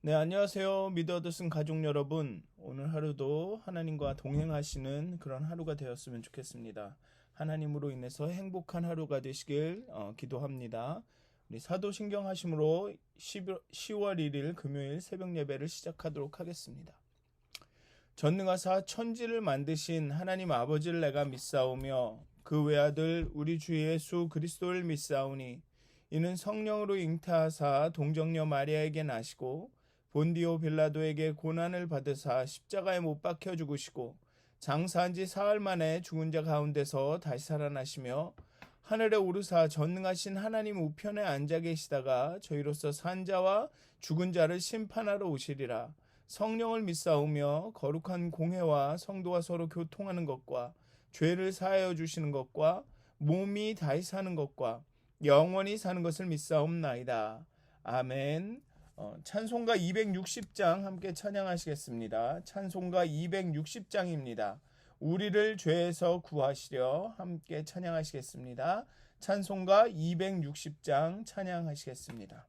네, 안녕하세요. 미드어드슨 가족 여러분. 오늘 하루도 하나님과 동행하시는 그런 하루가 되었으면 좋겠습니다. 하나님으로 인해서 행복한 하루가 되시길 기도합니다. 우리 사도신경 하심으로 10월 1일 금요일 새벽 예배를 시작하도록 하겠습니다. 전능하사 천지를 만드신 하나님 아버지를 내가 믿사오며 그 외아들 우리 주 예수 그리스도를 믿사오니 이는 성령으로 잉태하사 동정녀 마리아에게 나시고 본디오 빌라도에게 고난을 받으사 십자가에 못 박혀 죽으시고 장사한 지 사흘 만에 죽은 자 가운데서 다시 살아나시며 하늘에 오르사 전능하신 하나님 우편에 앉아 계시다가 저희로서 산 자와 죽은 자를 심판하러 오시리라. 성령을 믿사오며 거룩한 공회와 성도와 서로 교통하는 것과 죄를 사하여 주시는 것과 몸이 다시 사는 것과 영원히 사는 것을 믿사옵나이다. 아멘. 찬송가 260장 함께 찬양하시겠습니다. 찬송가 260장입니다. 우리를 죄에서 구하시려 함께 찬양하시겠습니다. 찬송가 260장 찬양하시겠습니다.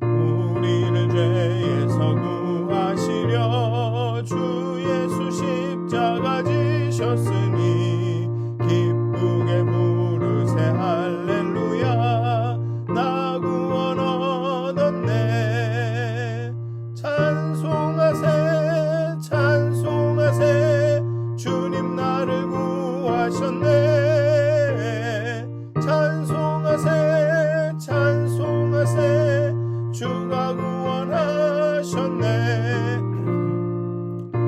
우리를 죄에서 구하시려 주 예수 십자가 지셨으니 기쁘게 부르세 할렐루야 나 구원 얻었네. 찬송하세 찬송하세 주님 나를 구하셨네. 찬송하세 찬송하세 주가 구원하셨네.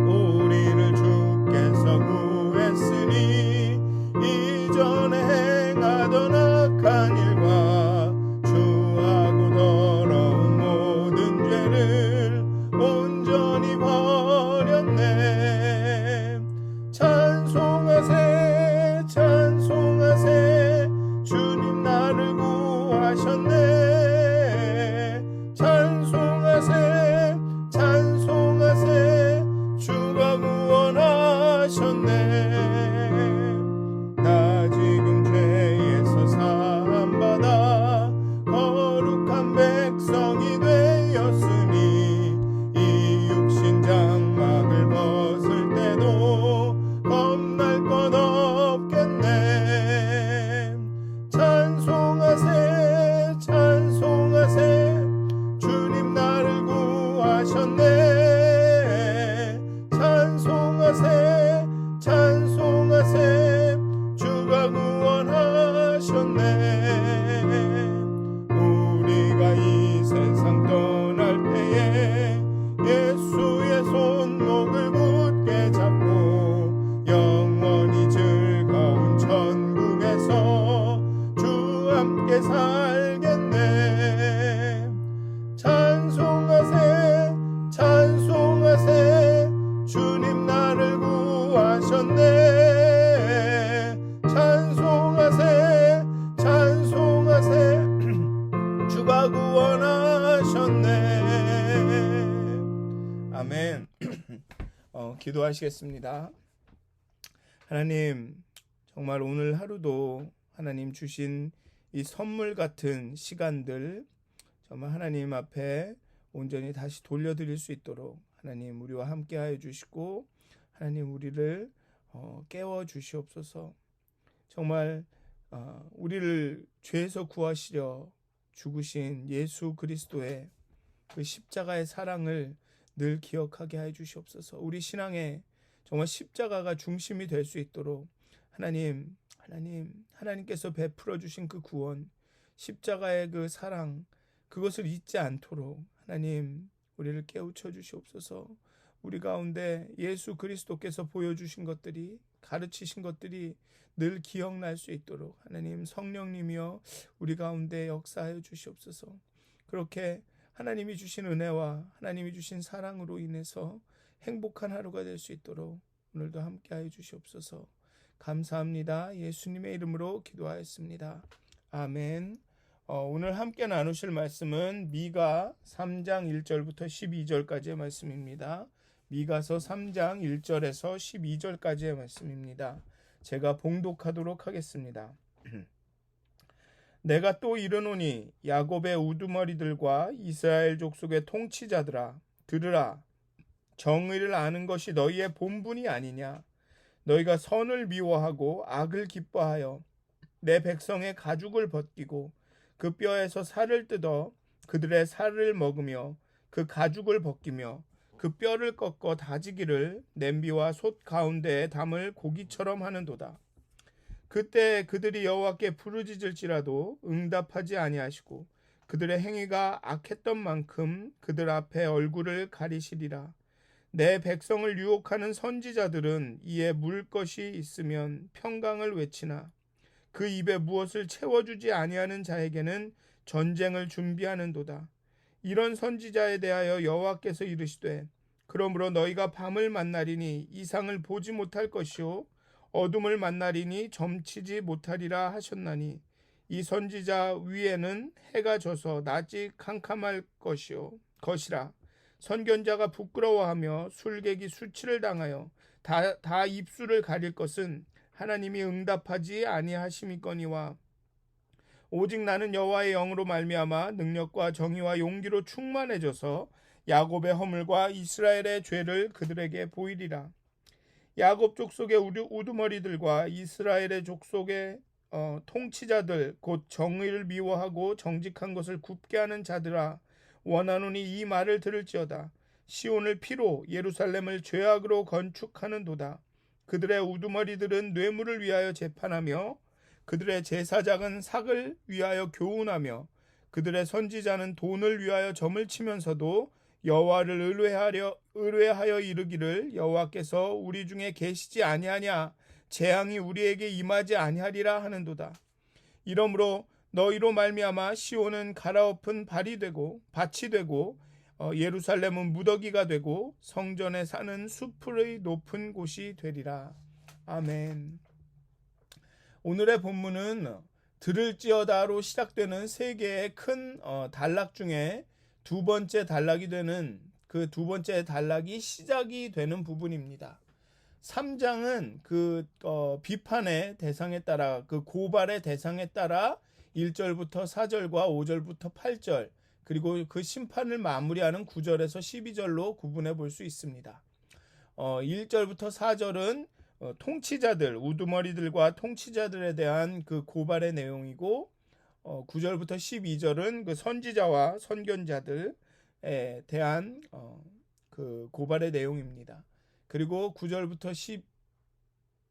우리를 주께서 구했으니 이전에 행하던 악한 일과 주하고 더러운 모든 죄를 온전히 버렸네. 찬송하세 찬송하세 주님 나를 구하셨네. 찬송하세 찬송하세 주가 구원하셨네. 나 지금 죄에서 사함받아 거룩한 백성이 되었으니 이 육신 장막을 벗을 때도 겁날 것 없겠네. 찬송하세 찬송하세 주님 나를 구하셨네. 찬송하세 찬송하세 주가 구원하셨네. 우리가 이 세상 떠날 때에 예수의 손목을 굳게 잡고 영원히 즐거운 천국에서 주 함께 살겠네. 찬송하세 찬송하세 주님 나를 구하셨네. 찬송하세 찬송하세 주가 구원하셨네. 아멘. 기도하시겠습니다. 하나님, 정말 오늘 하루도 하나님 주신 이 선물 같은 시간들 정말 하나님 앞에 온전히 다시 돌려드릴 수 있도록 하나님 우리와 함께하여 주시고 하나님 우리를 깨워 주시옵소서. 정말 우리를 죄에서 구하시려 죽으신 예수 그리스도의 그 십자가의 사랑을 늘 기억하게 해 주시옵소서. 우리 신앙에 정말 십자가가 중심이 될 수 있도록 하나님께서 베풀어 주신 그 구원, 십자가의 그 사랑, 그것을 잊지 않도록 하나님 우리를 깨우쳐 주시옵소서. 우리 가운데 예수 그리스도께서 보여주신 것들이, 가르치신 것들이 늘 기억날 수 있도록 하나님 성령님이여 우리 가운데 역사하여 주시옵소서. 그렇게 하나님이 주신 은혜와 하나님이 주신 사랑으로 인해서 행복한 하루가 될 수 있도록 오늘도 함께하여 주시옵소서. 감사합니다. 예수님의 이름으로 기도하였습니다. 아멘. 오늘 함께 나누실 말씀은 미가 3장 1절부터 12절까지의 말씀입니다. 미가서 3장 1절에서 12절까지의 말씀입니다. 제가 봉독하도록 하겠습니다. 내가 또 이르노니 야곱의 우두머리들과 이스라엘 족속의 통치자들아, 들으라. 정의를 아는 것이 너희의 본분이 아니냐. 너희가 선을 미워하고 악을 기뻐하여 내 백성의 가죽을 벗기고 그 뼈에서 살을 뜯어 그들의 살을 먹으며 그 가죽을 벗기며 그 뼈를 꺾어 다지기를 냄비와 솥 가운데에 담을 고기처럼 하는도다. 그때 그들이 여호와께 부르짖을지라도 응답하지 아니하시고 그들의 행위가 악했던 만큼 그들 앞에 얼굴을 가리시리라. 내 백성을 유혹하는 선지자들은 이에 물 것이 있으면 평강을 외치나 그 입에 무엇을 채워주지 아니하는 자에게는 전쟁을 준비하는도다. 이런 선지자에 대하여 여호와께서 이르시되 그러므로 너희가 밤을 만나리니 이상을 보지 못할 것이요 어둠을 만나리니 점치지 못하리라 하셨나니 이 선지자 위에는 해가 져서 낮이 캄캄할 것이라. 선견자가 부끄러워하며 술객이 수치를 당하여 다 입술을 가릴 것은 하나님이 응답하지 아니하심이거니와 오직 나는 여호와의 영으로 말미암아 능력과 정의와 용기로 충만해져서 야곱의 허물과 이스라엘의 죄를 그들에게 보이리라. 야곱 족속의 우두머리들과 이스라엘의 족속의 통치자들 곧 정의를 미워하고 정직한 것을 굽게 하는 자들아, 원하노니 이 말을 들을지어다. 시온을 피로 예루살렘을 죄악으로 건축하는도다. 그들의 우두머리들은 뇌물을 위하여 재판하며 그들의 제사장은 삭을 위하여 교훈하며 그들의 선지자는 돈을 위하여 점을 치면서도 여호와를 의뢰하여 이르기를 여호와께서 우리 중에 계시지 아니하냐, 재앙이 우리에게 임하지 아니하리라 하는도다. 이러므로 너희로 말미암아 시온은 갈아엎은 밭이 되고 예루살렘은 무더기가 되고 성전에 사는 수풀의 높은 곳이 되리라. 아멘. 오늘의 본문은 들을지어다로 시작되는 세 개의 큰 단락 중에 두 번째 단락이 되는 그 두 번째 단락이 시작이 되는 부분입니다. 3장은 그 비판의 대상에 따라 그 고발의 대상에 따라 1절부터 4절과 5절부터 8절 그리고 그 심판을 마무리하는 9절에서 12절로 구분해 볼 수 있습니다. 1절부터 4절은 통치자들, 우두머리들과 통치자들에 대한 그 고발의 내용이고 9절부터 12절은 그 선지자와 선견자들에 대한 그 고발의 내용입니다. 그리고 9절부터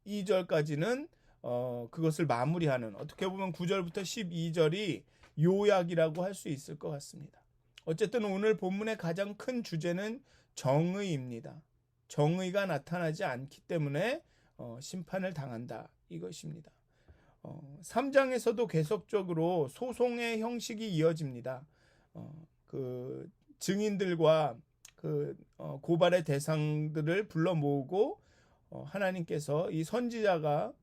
12절까지는 그것을 마무리하는, 어떻게 보면 9절부터 12절이 요약이라고 할 수 있을 것 같습니다. 어쨌든 오늘 본문의 가장 큰 주제는 정의입니다. 정의가 나타나지 않기 때문에 심판을 당한다, 이것입니다. 3장에서도 계속적으로 소송의 형식이 이어집니다. 그 증인들과 그 고발의 대상들을 불러 모으고 하나님께서 이 선지자가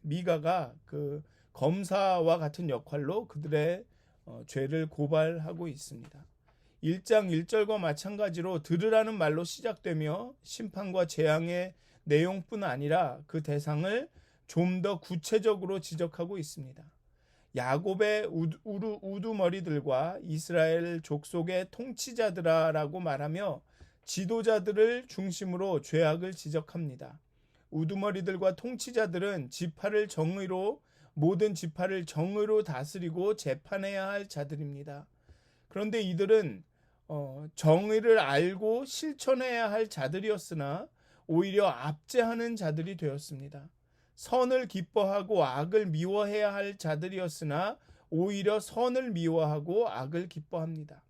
미가가 그 검사와 같은 역할로 그들의 죄를 고발하고 있습니다. 1장 1절과 마찬가지로 들으라는 말로 시작되며 심판과 재앙의 내용뿐 아니라 그 대상을 좀 더 구체적으로 지적하고 있습니다. 야곱의 우두머리들과 이스라엘 족속의 통치자들아라고 말하며 지도자들을 중심으로 죄악을 지적합니다. 우두머리들과 통치자들은 모든 지파를 정의로 다스리고 재판해야 할 자들입니다. 그런데 이들은 정의를 알고 실천해야 할 자들이었으나 오히려 압제하는 자들이 되었습니다. 선을 기뻐하고 악을 미워해야 할 자들이었으나 오히려 선을 미워하고 악을 기뻐합니다.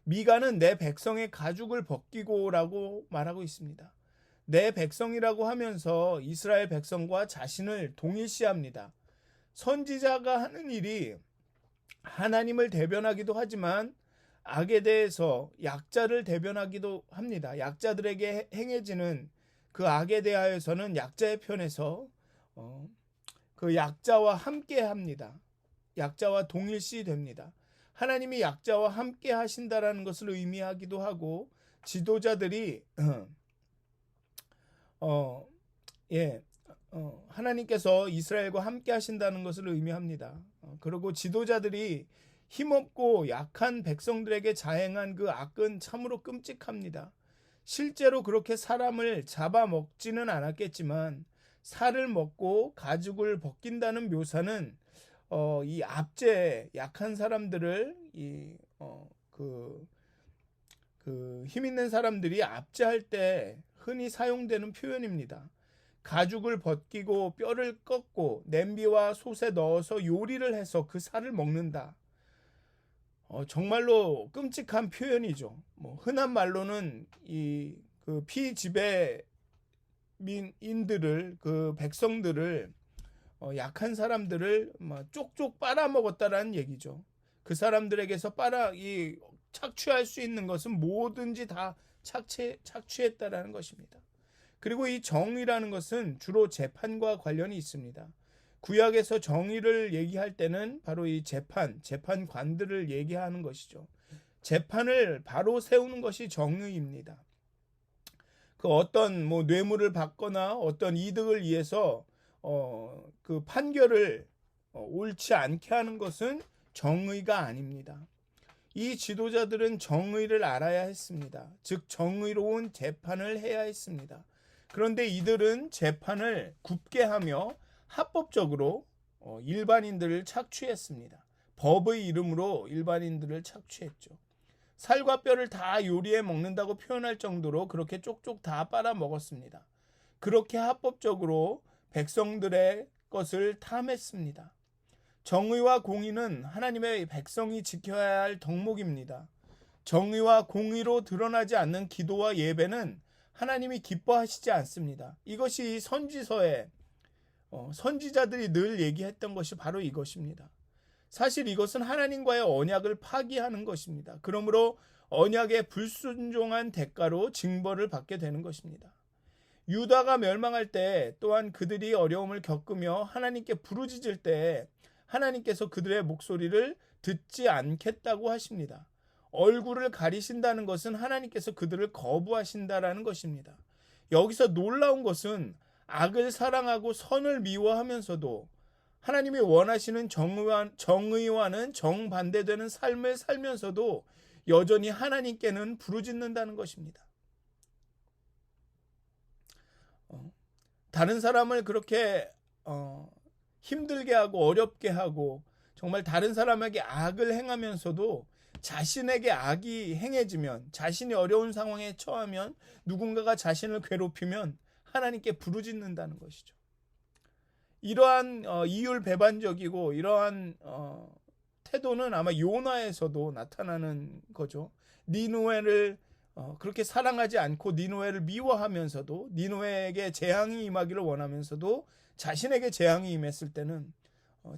미가는 내 백성의 가죽을 벗기고라고 말하고 있습니다. 내 백성이라고 하면서 이스라엘 백성과 자신을 동일시합니다. 선지자가 하는 일이 하나님을 대변하기도 하지만 악에 대해서 약자를 대변하기도 합니다. 약자들에게 행해지는 그 악에 대하여서는 약자의 편에서 그 약자와 함께 합니다. 약자와 동일시 됩니다. 하나님이 약자와 함께 하신다라는 것을 의미하기도 하고 지도자들이 하나님께서 이스라엘과 함께 하신다는 것을 의미합니다. 그리고 지도자들이 힘없고 약한 백성들에게 자행한 그 악은 참으로 끔찍합니다. 실제로 그렇게 사람을 잡아먹지는 않았겠지만 살을 먹고 가죽을 벗긴다는 묘사는 이 압제 약한 사람들을 힘 있는 사람들이 압제할 때 흔히 사용되는 표현입니다. 가죽을 벗기고 뼈를 꺾고 냄비와 솥에 넣어서 요리를 해서 그 살을 먹는다. 정말로 끔찍한 표현이죠. 흔한 말로는 그 피지배민들을, 그 백성들을, 약한 사람들을 쪽쪽 빨아먹었다라는 얘기죠. 그 사람들에게서 착취할 수 있는 것은 뭐든지 다 착취했다라는 것입니다. 그리고 이 정의라는 것은 주로 재판과 관련이 있습니다. 구약에서 정의를 얘기할 때는 바로 이 재판관들을 얘기하는 것이죠. 재판을 바로 세우는 것이 정의입니다. 그 어떤 뇌물을 받거나 어떤 이득을 위해서 그 판결을 옳지 않게 하는 것은 정의가 아닙니다. 이 지도자들은 정의를 알아야 했습니다. 즉 정의로운 재판을 해야 했습니다. 그런데 이들은 재판을 굽게 하며 합법적으로 일반인들을 착취했습니다. 법의 이름으로 일반인들을 착취했죠. 살과 뼈를 다 요리해 먹는다고 표현할 정도로 그렇게 쪽쪽 다 빨아 먹었습니다. 그렇게 합법적으로 백성들의 것을 탐했습니다. 정의와 공의는 하나님의 백성이 지켜야 할 덕목입니다. 정의와 공의로 드러나지 않는 기도와 예배는 하나님이 기뻐하시지 않습니다. 이것이 선지서에 선지자들이 늘 얘기했던 것이 바로 이것입니다. 사실 이것은 하나님과의 언약을 파기하는 것입니다. 그러므로 언약에 불순종한 대가로 징벌을 받게 되는 것입니다. 유다가 멸망할 때 또한 그들이 어려움을 겪으며 하나님께 부르짖을 때 하나님께서 그들의 목소리를 듣지 않겠다고 하십니다. 얼굴을 가리신다는 것은 하나님께서 그들을 거부하신다라는 것입니다. 여기서 놀라운 것은 악을 사랑하고 선을 미워하면서도 하나님이 원하시는 정의와는 정반대되는 삶을 살면서도 여전히 하나님께는 부르짖는다는 것입니다. 다른 사람을 그렇게 힘들게 하고 어렵게 하고 정말 다른 사람에게 악을 행하면서도 자신에게 악이 행해지면, 자신이 어려운 상황에 처하면, 누군가가 자신을 괴롭히면 하나님께 부르짖는다는 것이죠. 이러한 이율배반적이고 이러한 태도는 아마 요나에서도 나타나는 거죠. 니느웨를 그렇게 사랑하지 않고 니느웨를 미워하면서도, 니느웨에게 재앙이 임하기를 원하면서도 자신에게 재앙이 임했을 때는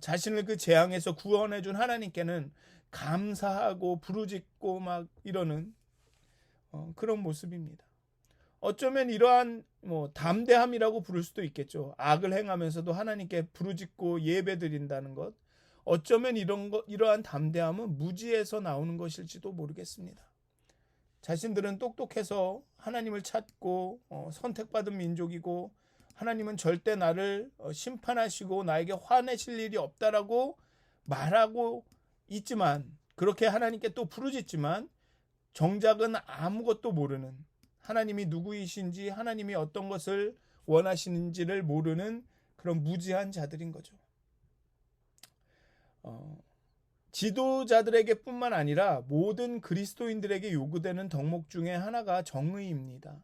자신을 그 재앙에서 구원해 준 하나님께는 감사하고 부르짖고 막 이러는 그런 모습입니다. 어쩌면 이러한 담대함이라고 부를 수도 있겠죠. 악을 행하면서도 하나님께 부르짖고 예배드린다는 것. 어쩌면 이러한 담대함은 무지에서 나오는 것일지도 모르겠습니다. 자신들은 똑똑해서 하나님을 찾고 선택받은 민족이고 하나님은 절대 나를 심판하시고 나에게 화내실 일이 없다라고 말하고 있지만, 그렇게 하나님께 또 부르짖지만 정작은 아무것도 모르는, 하나님이 누구이신지, 하나님이 어떤 것을 원하시는지를 모르는 그런 무지한 자들인 거죠. 지도자들에게 뿐만 아니라 모든 그리스도인들에게 요구되는 덕목 중에 하나가 정의입니다.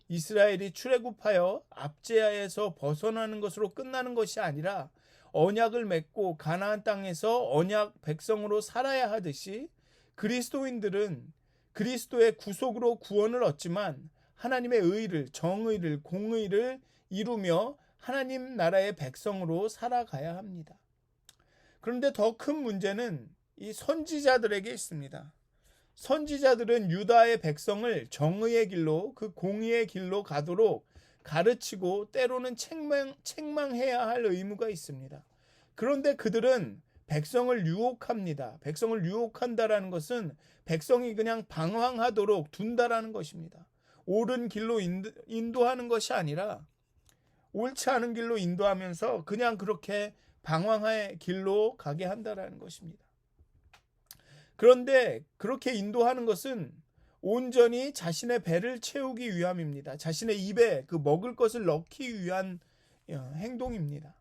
이스라엘이 출애굽하여 압제하에서 벗어나는 것으로 끝나는 것이 아니라 언약을 맺고 가나안 땅에서 언약 백성으로 살아야 하듯이, 그리스도인들은 그리스도의 구속으로 구원을 얻지만 하나님의 의를, 정의를, 공의를 이루며 하나님 나라의 백성으로 살아가야 합니다. 그런데 더 큰 문제는 이 선지자들에게 있습니다. 선지자들은 유다의 백성을 정의의 길로, 그 공의의 길로 가도록 가르치고 때로는 책망해야 할 의무가 있습니다. 그런데 그들은 백성을 유혹합니다. 백성을 유혹한다라는 것은 백성이 그냥 방황하도록 둔다라는 것입니다. 옳은 길로 인도하는 것이 아니라 옳지 않은 길로 인도하면서 그냥 그렇게 방황의 길로 가게 한다라는 것입니다. 그런데 그렇게 인도하는 것은 온전히 자신의 배를 채우기 위함입니다. 자신의 입에 그 먹을 것을 넣기 위한 행동입니다.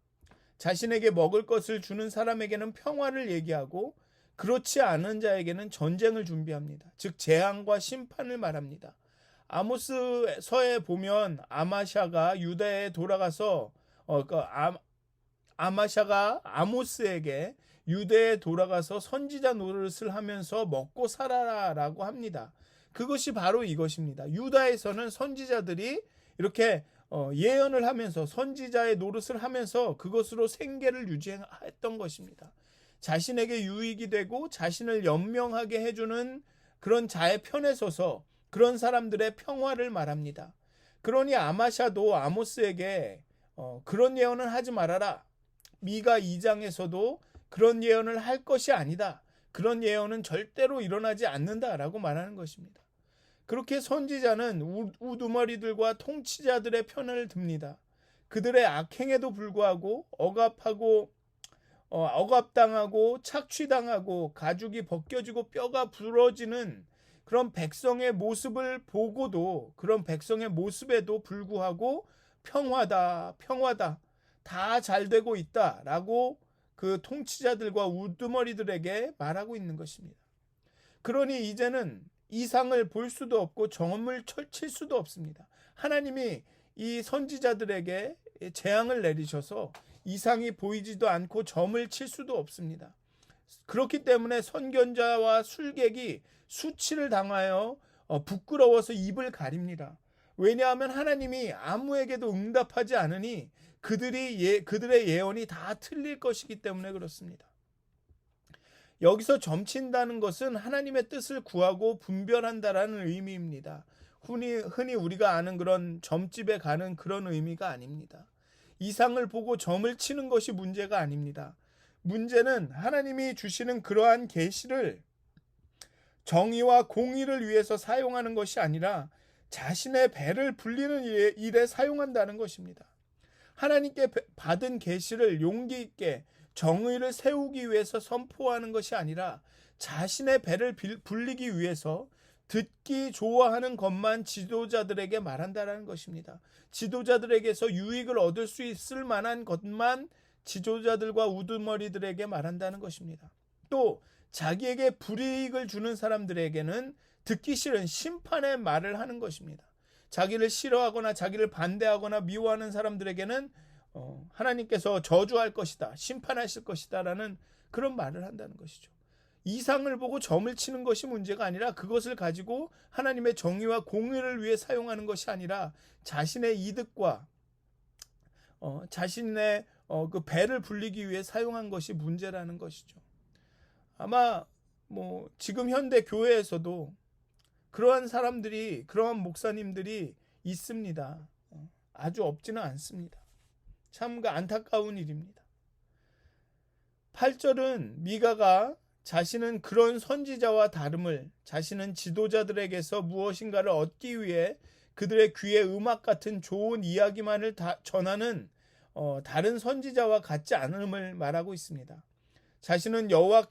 자신에게 먹을 것을 주는 사람에게는 평화를 얘기하고 그렇지 않은 자에게는 전쟁을 준비합니다. 즉 재앙과 심판을 말합니다. 아모스서에 보면 아마샤가 유다에 돌아가서 아마샤가 아모스에게 유대에 돌아가서 선지자 노릇을 하면서 먹고 살아라라고 합니다. 그것이 바로 이것입니다. 유다에서는 선지자들이 이렇게 예언을 하면서 선지자의 노릇을 하면서 그것으로 생계를 유지했던 것입니다. 자신에게 유익이 되고 자신을 연명하게 해주는 그런 자의 편에 서서 그런 사람들의 평화를 말합니다. 그러니 아마샤도 아모스에게 그런 예언은 하지 말아라. 미가 2장에서도 그런 예언을 할 것이 아니다. 그런 예언은 절대로 일어나지 않는다라고 말하는 것입니다. 그렇게 선지자는 우두머리들과 통치자들의 편을 듭니다. 그들의 악행에도 불구하고 억압당하고 착취당하고 가죽이 벗겨지고 뼈가 부러지는 그런 백성의 모습을 보고도 그런 백성의 모습에도 불구하고 평화다, 평화다, 다 잘되고 있다라고 그 통치자들과 우두머리들에게 말하고 있는 것입니다. 그러니 이제는 이상을 볼 수도 없고 점을 칠 수도 없습니다. 하나님이 이 선지자들에게 재앙을 내리셔서 이상이 보이지도 않고 점을 칠 수도 없습니다. 그렇기 때문에 선견자와 술객이 수치를 당하여 부끄러워서 입을 가립니다. 왜냐하면 하나님이 아무에게도 응답하지 않으니 그들의 예언이 다 틀릴 것이기 때문에 그렇습니다. 여기서 점친다는 것은 하나님의 뜻을 구하고 분별한다라는 의미입니다. 흔히 우리가 아는 그런 점집에 가는 그런 의미가 아닙니다. 이상을 보고 점을 치는 것이 문제가 아닙니다. 문제는 하나님이 주시는 그러한 계시를 정의와 공의를 위해서 사용하는 것이 아니라 자신의 배를 불리는 일에 사용한다는 것입니다. 하나님께 받은 계시를 용기 있게 정의를 세우기 위해서 선포하는 것이 아니라 자신의 배를 불리기 위해서 듣기 좋아하는 것만 지도자들에게 말한다는 것입니다. 지도자들에게서 유익을 얻을 수 있을 만한 것만 지도자들과 우두머리들에게 말한다는 것입니다. 또 자기에게 불이익을 주는 사람들에게는 듣기 싫은 심판의 말을 하는 것입니다. 자기를 싫어하거나 자기를 반대하거나 미워하는 사람들에게는 하나님께서 저주할 것이다, 심판하실 것이다 라는 그런 말을 한다는 것이죠. 이상을 보고 점을 치는 것이 문제가 아니라 그것을 가지고 하나님의 정의와 공의를 위해 사용하는 것이 아니라 자신의 이득과 자신의 그 배를 불리기 위해 사용한 것이 문제라는 것이죠. 아마 지금 현대 교회에서도 그러한 사람들이, 그러한 목사님들이 있습니다. 아주 없지는 않습니다. 참 안타까운 일입니다. 8절은 미가가 자신은 그런 선지자와 다름을, 자신은 지도자들에게서 무엇인가를 얻기 위해 그들의 귀에 음악 같은 좋은 이야기만을 전하는 다른 선지자와 같지 않음을 말하고 있습니다. 자신은 여호와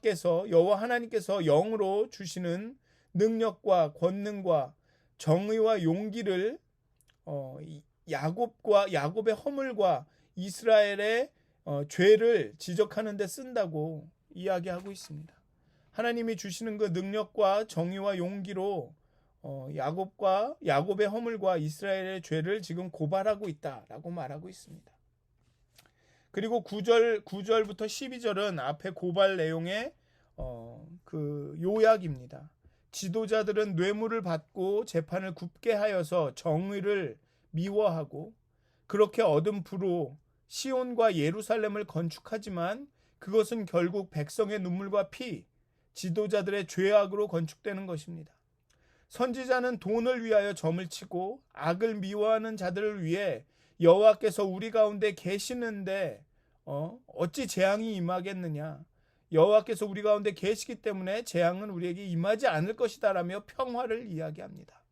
하나님께서 영으로 주시는 능력과 권능과 정의와 용기를 야곱의 허물과 이스라엘의 죄를 지적하는 데 쓴다고 이야기하고 있습니다. 하나님이 주시는 그 능력과 정의와 용기로 야곱의 허물과 이스라엘의 죄를 지금 고발하고 있다라고 말하고 있습니다. 그리고 9절부터 12절은 앞에 고발 내용의 그 요약입니다. 지도자들은 뇌물을 받고 재판을 굽게 하여서 정의를 미워하고 그렇게 얻은 부로 시온과 예루살렘을 건축하지만 그것은 결국 백성의 눈물과 피, 지도자들의 죄악으로 건축되는 것입니다. 선지자는 돈을 위하여 점을 치고 악을 미워하는 자들을 위해 여호와께서 우리 가운데 계시는데 어찌 재앙이 임하겠느냐, 여호와께서 우리 가운데 계시기 때문에 재앙은 우리에게 임하지 않을 것이다라며 평화를 이야기합니다.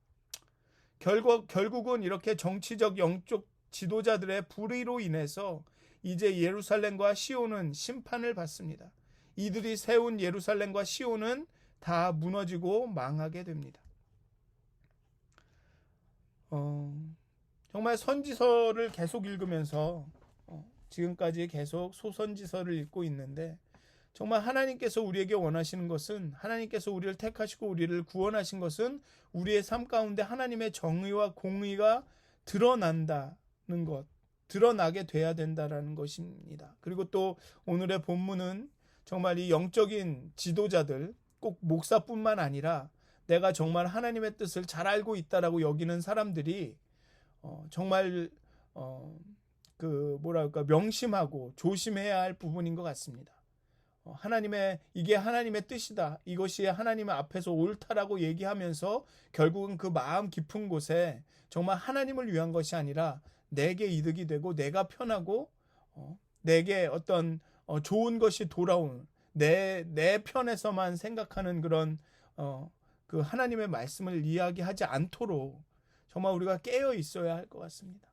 결국은 이렇게 정치적 영적 지도자들의 불의로 인해서 이제 예루살렘과 시온은 심판을 받습니다. 이들이 세운 예루살렘과 시온은 다 무너지고 망하게 됩니다. 정말 선지서를 계속 읽으면서 지금까지 계속 소선지서를 읽고 있는데, 정말 하나님께서 우리에게 원하시는 것은, 하나님께서 우리를 택하시고 우리를 구원하신 것은 우리의 삶 가운데 하나님의 정의와 공의가 드러난다는 것, 드러나게 돼야 된다라는 것입니다. 그리고 또 오늘의 본문은 정말 이 영적인 지도자들, 꼭 목사뿐만 아니라 내가 정말 하나님의 뜻을 잘 알고 있다라고 여기는 사람들이 정말 명심하고 조심해야 할 부분인 것 같습니다. 이게 하나님의 뜻이다, 이것이 하나님 앞에서 옳다라고 얘기하면서 결국은 그 마음 깊은 곳에 정말 하나님을 위한 것이 아니라 내게 이득이 되고 내가 편하고 내게 어떤 좋은 것이 돌아오는, 내 편에서만 생각하는 그런 그 하나님의 말씀을 이야기하지 않도록 정말 우리가 깨어 있어야 할 것 같습니다.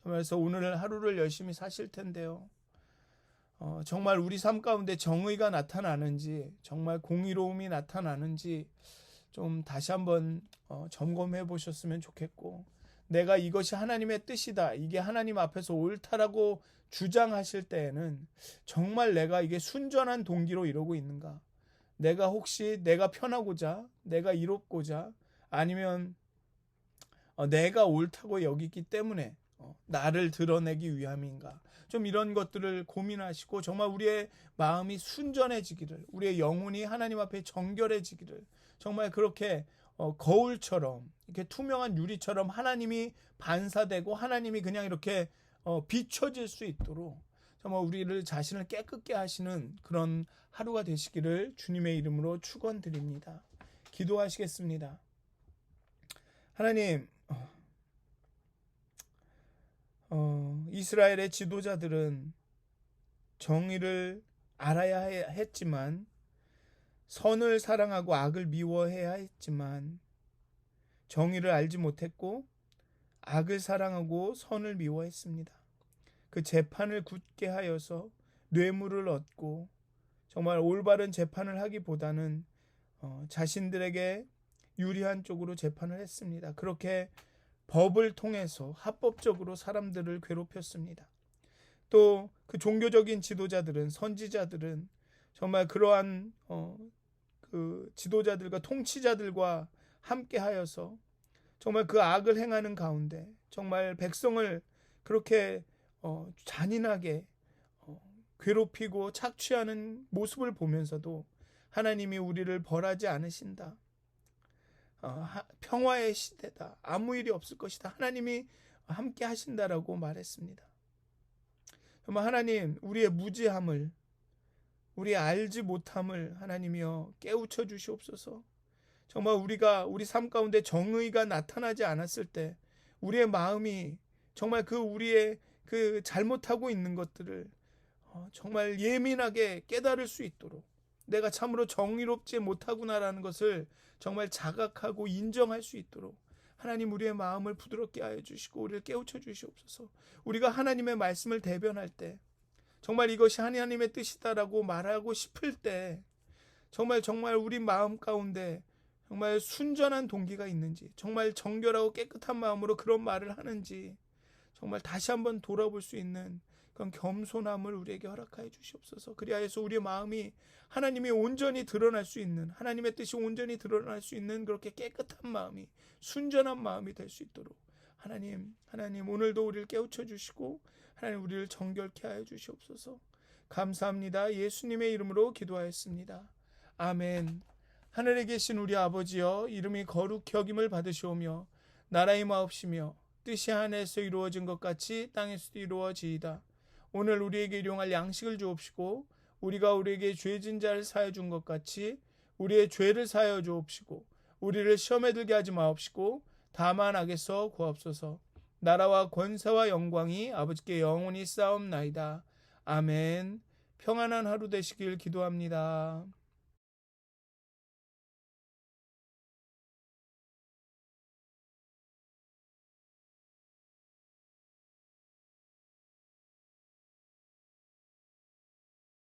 그래서 오늘 하루를 열심히 사실 텐데요, 정말 우리 삶 가운데 정의가 나타나는지, 정말 공의로움이 나타나는지 좀 다시 한번 점검해 보셨으면 좋겠고, 내가 이것이 하나님의 뜻이다, 이게 하나님 앞에서 옳다라고 주장하실 때에는 정말 내가 이게 순전한 동기로 이러고 있는가, 내가 혹시 내가 편하고자, 내가 이롭고자, 아니면 내가 옳다고 여기기 때문에 나를 드러내기 위함인가, 좀 이런 것들을 고민하시고 정말 우리의 마음이 순전해지기를, 우리의 영혼이 하나님 앞에 정결해지기를, 정말 그렇게 거울처럼, 이렇게 투명한 유리처럼 하나님이 반사되고 하나님이 그냥 이렇게 비춰질 수 있도록 정말 우리를 자신을 깨끗게 하시는 그런 하루가 되시기를 주님의 이름으로 축원드립니다. 기도하시겠습니다. 하나님, 이스라엘의 지도자들은 정의를 알아야 했지만, 선을 사랑하고 악을 미워해야 했지만 정의를 알지 못했고 악을 사랑하고 선을 미워했습니다. 그 재판을 굳게 하여서 뇌물을 얻고 정말 올바른 재판을 하기보다는 자신들에게 유리한 쪽으로 재판을 했습니다. 그렇게 법을 통해서 합법적으로 사람들을 괴롭혔습니다. 또 그 종교적인 지도자들은, 선지자들은 정말 그러한 그 지도자들과 통치자들과 함께 하여서 정말 그 악을 행하는 가운데 정말 백성을 그렇게 잔인하게 괴롭히고 착취하는 모습을 보면서도 하나님이 우리를 벌하지 않으신다, 평화의 시대다, 아무 일이 없을 것이다, 하나님이 함께 하신다라고 말했습니다. 정말 하나님, 우리의 무지함을, 우리의 알지 못함을 하나님이여 깨우쳐 주시옵소서. 정말 우리 삶 가운데 정의가 나타나지 않았을 때 우리의 마음이 정말 우리의 그 잘못하고 있는 것들을 정말 예민하게 깨달을 수 있도록, 내가 참으로 정의롭지 못하구나라는 것을 정말 자각하고 인정할 수 있도록 하나님 우리의 마음을 부드럽게 하여 주시고 우리를 깨우쳐 주시옵소서. 우리가 하나님의 말씀을 대변할 때 정말 이것이 하나님의 뜻이다라고 말하고 싶을 때 정말 우리 마음 가운데 정말 순전한 동기가 있는지, 정말 정결하고 깨끗한 마음으로 그런 말을 하는지 정말 다시 한번 돌아볼 수 있는 그런 겸손함을 우리에게 허락하여 주시옵소서. 그리하여서 우리의 마음이 하나님이 온전히 드러날 수 있는, 하나님의 뜻이 온전히 드러날 수 있는 그렇게 깨끗한 마음이, 순전한 마음이 될 수 있도록 하나님 오늘도 우리를 깨우쳐 주시고 하나님 우리를 정결케 하여 주시옵소서. 감사합니다. 예수님의 이름으로 기도하였습니다. 아멘. 하늘에 계신 우리 아버지여, 이름이 거룩히 여김을 받으시오며 나라의 마옵시며 뜻이 하늘에서 이루어진 것 같이 땅에서도 이루어지이다. 오늘 우리에게 일용할 양식을 주옵시고 우리가 우리에게 죄진 자를 사하여 준 것 같이 우리의 죄를 사하여 주옵시고 우리를 시험에 들게 하지 마옵시고 다만 악에서 구하옵소서. 나라와 권세와 영광이 아버지께 영원히 쌓옵나이다. 아멘. 평안한 하루 되시길 기도합니다.